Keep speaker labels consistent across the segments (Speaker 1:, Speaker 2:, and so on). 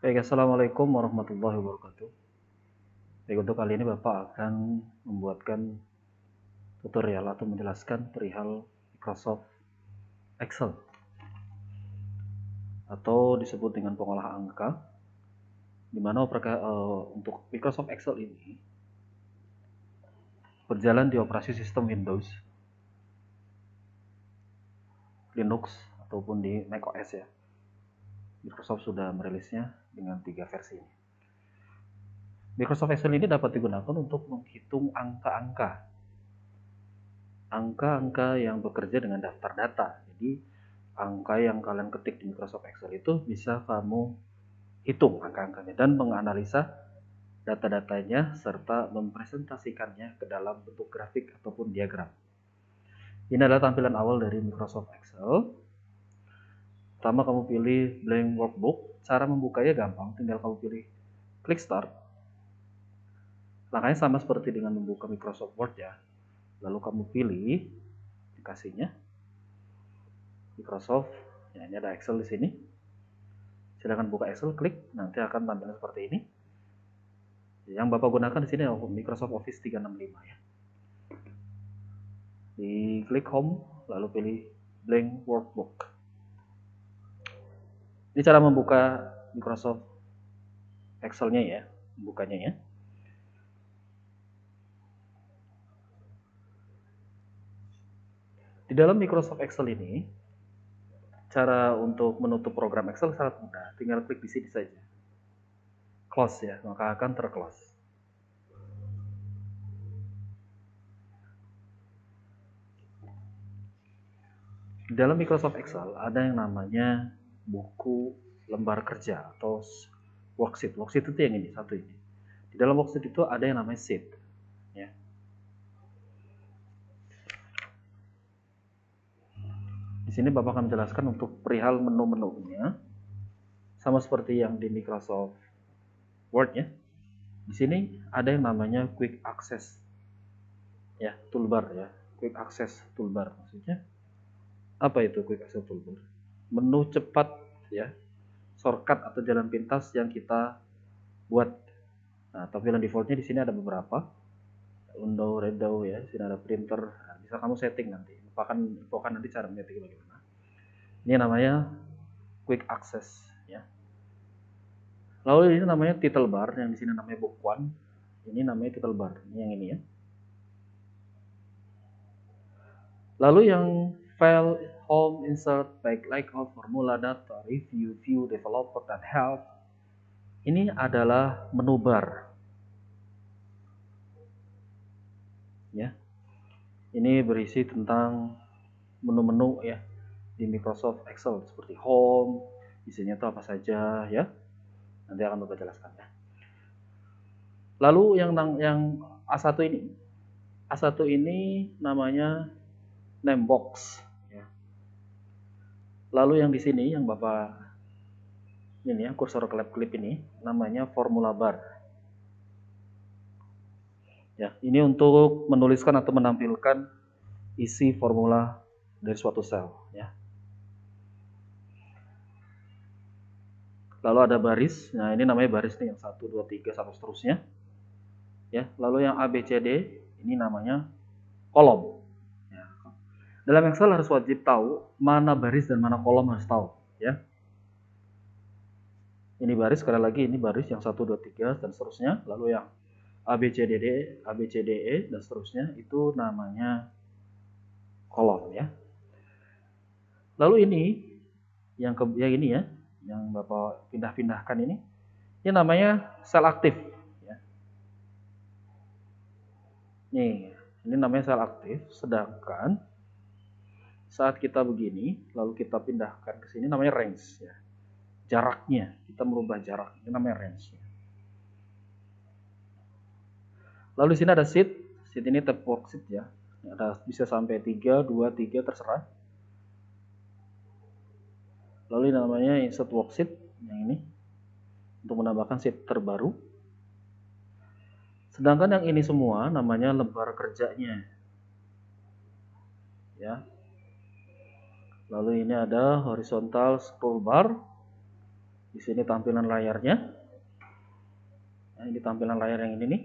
Speaker 1: Baik, assalamualaikum warahmatullahi wabarakatuh. Baik, untuk kali ini Bapak akan membuatkan tutorial atau menjelaskan perihal Microsoft Excel atau disebut dengan pengolah angka, di mana untuk Microsoft Excel ini berjalan di operasi sistem Windows, Linux, ataupun di macOS ya. Microsoft sudah merilisnya dengan 3 versi ini. Microsoft Excel ini dapat digunakan untuk menghitung angka-angka yang bekerja dengan daftar data. Jadi angka yang kalian ketik di Microsoft Excel itu bisa kamu hitung angka-angkanya dan menganalisa data-datanya serta mempresentasikannya ke dalam bentuk grafik ataupun diagram. Ini adalah tampilan awal dari Microsoft Excel. Pertama kamu pilih blank workbook. Cara membukanya gampang, tinggal kamu pilih klik start. Langkahnya sama seperti dengan membuka Microsoft Word ya. Lalu kamu pilih aplikasinya Microsoft. Ya, ini ada Excel di sini. Silakan buka Excel, klik, nanti akan tampilan seperti ini. Yang Bapak gunakan di sini Microsoft Office 365 ya. Di klik Home, lalu pilih Blank Workbook. Ini cara membuka Microsoft Excel-nya ya, bukanya ya. Di dalam Microsoft Excel ini, cara untuk menutup program Excel sangat mudah. Tinggal klik di sini saja. Close ya, maka akan terclose. Di dalam Microsoft Excel ada yang namanya buku lembar kerja atau worksheet. Worksheet itu yang ini, satu ini. Di dalam worksheet itu ada yang namanya sheet. Ya. Di sini Bapak akan menjelaskan untuk perihal menu-menunya, sama seperti yang di Microsoft Word ya. Di sini ada yang namanya Quick Access, ya, toolbar ya. Quick Access toolbar maksudnya apa itu Quick Access toolbar? Menu cepat ya, shortcut atau jalan pintas yang kita buat. Nah, tampilan defaultnya di sini ada beberapa. Window, Redo ya, di sini ada printer. Nah, bisa kamu setting nanti. Bahkan nanti cara menyeting bagaimana. Ini namanya Quick Access ya. Lalu ini namanya title bar, yang di sini namanya book one. Ini namanya title bar, ini yang ini ya. Lalu yang file, home, insert, back, layout, formula, data, review, view, developer, dan help. Ini adalah menu bar. Ya. Ini berisi tentang menu-menu ya di Microsoft Excel seperti home, isinya itu apa saja ya. Nanti akan Bapak jelaskan ya. Lalu yang A1 ini. A1 ini namanya name box ya. Lalu yang di sini yang Bapak ini ya, kursor klip ini namanya formula bar. Ya, ini untuk menuliskan atau menampilkan isi formula dari suatu sel ya. Lalu ada baris. Nah, ini namanya baris nih yang 1 2 3 sampai seterusnya. Ya, lalu yang ABCD ini namanya kolom. Ya. Dalam Excel harus wajib tahu mana baris dan mana kolom, harus tahu ya. Ini baris, sekali lagi ini baris yang 1 2 3 dan seterusnya. Lalu yang ABCDE dan seterusnya itu namanya kolom ya. Lalu ini yang ini ya, yang Bapak pindah-pindahkan ini namanya sel aktif ya. Nih, ini namanya sel aktif, sedangkan saat kita begini lalu kita pindahkan ke sini namanya range ya. Jaraknya, kita merubah jarak, ini namanya range. Lalu di sini ada sheet ini tab worksheet ya. Ada bisa sampai 3, 2, 3 terserah. Lalu ini namanya insert worksheet yang ini untuk menambahkan sheet terbaru. Sedangkan yang ini semua namanya lembar kerjanya. Ya. Lalu ini ada horizontal scroll bar. Di sini tampilan layarnya. Nah, ini tampilan layar yang ini nih.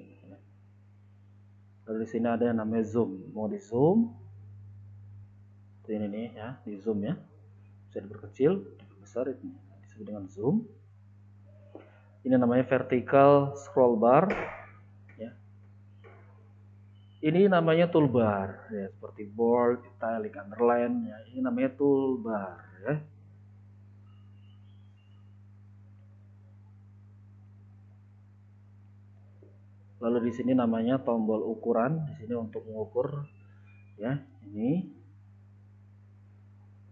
Speaker 1: Lalu di sini ada yang namanya zoom. Mau di zoom. Ini nih ya, di zoom ya. Bisa diperkecil, diperbesar, itu disebut dengan zoom. Ini namanya vertical scroll bar. Ya. Ini namanya toolbar, ya, seperti bold, italic, underline. Ya. Ini namanya toolbar. Ya. Lalu di sini namanya tombol ukuran. Di sini untuk mengukur, ya, ini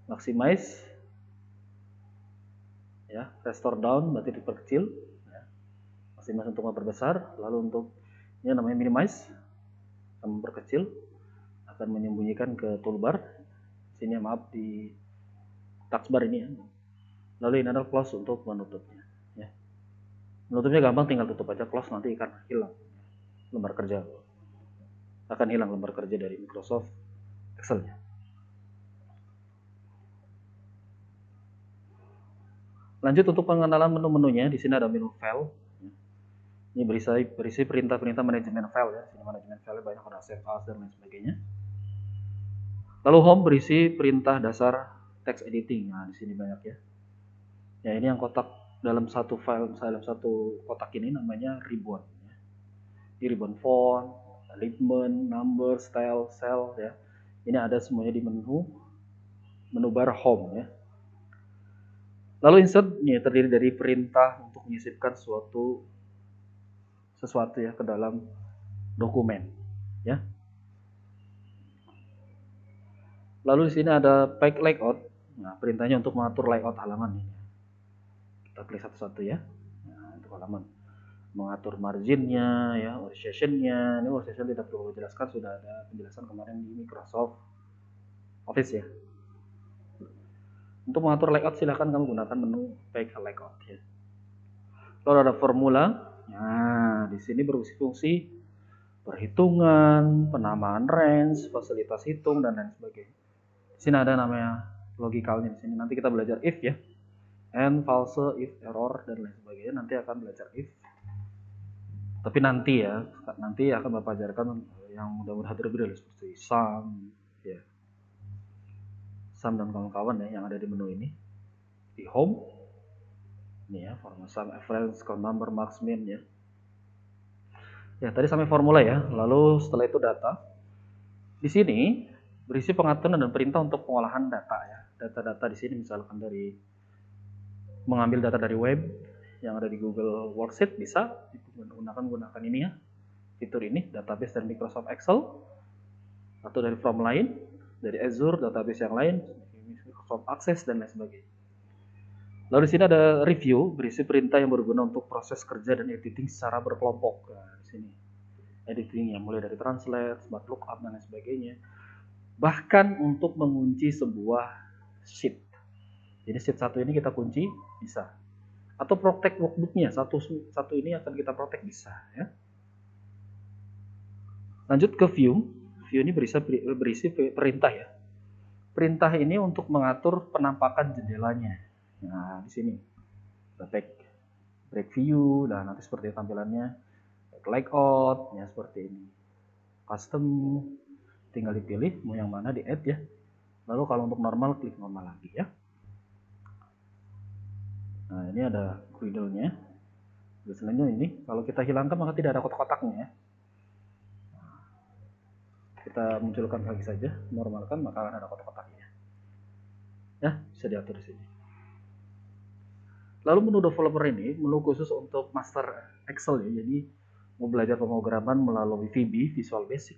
Speaker 1: maximize, ya, restore down berarti diperkecil, ya. Maximize untuk memperbesar. Lalu untuk ini namanya minimize, memperkecil, akan menyembunyikan ke toolbar. Sini maaf di taskbar ini ya. Lalu ini adalah close untuk menutupnya. Ya. Menutupnya gampang, tinggal tutup aja, close, nanti akan hilang lembar kerja. Akan hilang lembar kerja dari Microsoft Excel-nya. Lanjut untuk pengenalan menu-menunya, di sini ada menu file. Ini berisi perintah-perintah manajemen file ya. Sini manajemen file banyak, ada save as dan lain sebagainya. Lalu home berisi perintah dasar text editing. Nah, di sini banyak ya. Ya, ini yang kotak dalam satu file, dalam satu kotak ini namanya ribbon. Di ribbon font, alignment, number, style, cell ya. Ini ada semuanya di menu bar home ya. Lalu insert ini terdiri dari perintah untuk menyisipkan sesuatu ya ke dalam dokumen ya. Lalu di sini ada page layout. Nah, perintahnya untuk mengatur layout halaman ini. Kita klik satu-satu ya. Nah, untuk halaman. Mengatur marginnya ya, orientation-nya. Ini orientation tidak perlu dijelaskan, sudah ada penjelasan kemarin di Microsoft Office ya. Untuk mengatur layout silahkan kamu gunakan menu page layout ya. Lalu ada formula. Nah, di sini berfungsi perhitungan, penamaan range, fasilitas hitung dan lain sebagainya. Di sini ada namanya logicalnya di sini. Nanti kita belajar if ya. And false, if error dan lain sebagainya. Nanti akan belajar if. Tapi nanti ya, nanti akan Bapak ajarkan yang mudah-mudahan terlebih dahulu seperti sum ya. Sum dan kawan-kawan ya yang ada di menu ini. Di home ini ya, formula sum, average, count number, max, min ya. Ya, tadi sampai formula ya. Lalu setelah itu data. Di sini berisi pengaturan dan perintah untuk pengolahan data ya. Data-data di sini misalkan dari mengambil data dari web yang ada di Google Worksheet bisa gunakan ini ya. Fitur ini, database dari Microsoft Excel atau dari from lain, dari Azure database yang lain, Microsoft Access dan lain sebagainya. Lalu di sini ada review, berisi perintah yang berguna untuk proses kerja dan editing secara berkelompok. Nah, di sini editing yang mulai dari translate, smart lookup dan lain sebagainya. Bahkan untuk mengunci sebuah sheet. Jadi sheet satu ini kita kunci bisa. Atau protect workbooknya satu ini akan kita protect bisa ya. Lanjut ke view. View ini berisi perintah ya. Perintah ini untuk mengatur penampakan jendelanya. Nah, di sini. Break view, dan nanti seperti tampilannya. Layout, ya seperti ini. Custom, tinggal dipilih mau yang mana, di add ya. Lalu kalau untuk normal, klik normal lagi ya. Nah, ini ada griddle-nya. Selanjutnya ini, kalau kita hilangkan maka tidak ada kotak-kotaknya ya. Kita munculkan lagi saja, normalkan maka ada kotak-kotaknya. Ya, bisa diatur di sini. Lalu menu developer ini menu khusus untuk master Excel ya. Jadi mau belajar pemrograman melalui VB, Visual Basic.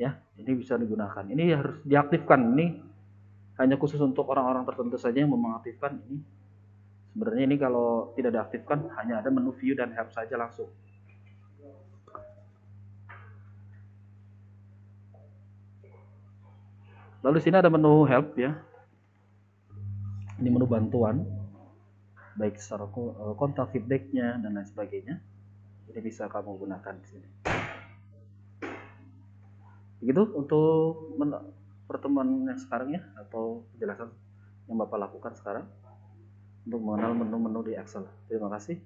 Speaker 1: Ya, ini bisa digunakan. Ini harus diaktifkan. Ini hanya khusus untuk orang-orang tertentu saja yang mengaktifkan ini. Sebenarnya ini kalau tidak diaktifkan hanya ada menu view dan help saja langsung. Lalu sini ada menu help ya. Ini menu bantuan, baik secara kontak, feedbacknya dan lain sebagainya. Ini bisa kamu gunakan di sini. Begitu untuk pertemuan yang sekarang ya, atau penjelasan yang Bapak lakukan sekarang. untuk mengenal menu-menu di Excel. Terima kasih.